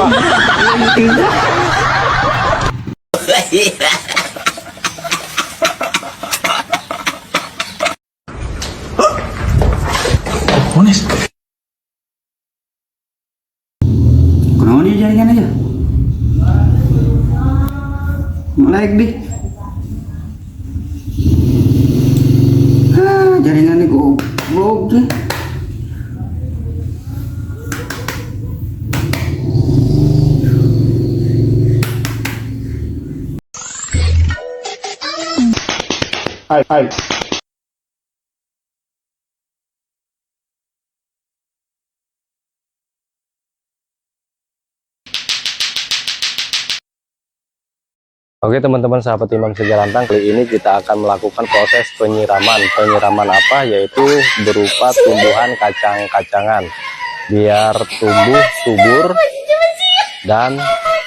berapa? Mones. Kenapa dia jaringan aja? Mulai deh. Jaringannya goblok deh. Hai. Oke teman-teman sahabat Imam Sejalantang, kali ini kita akan melakukan proses penyiraman. Penyiraman apa? Yaitu berupa tumbuhan kacang-kacangan biar tumbuh subur dan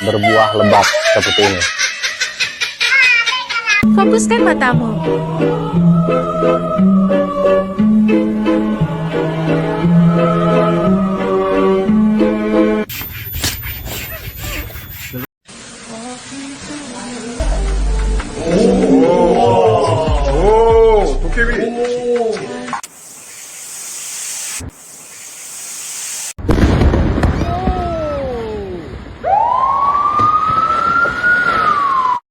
berbuah lebat seperti ini. Fokuskan matamu.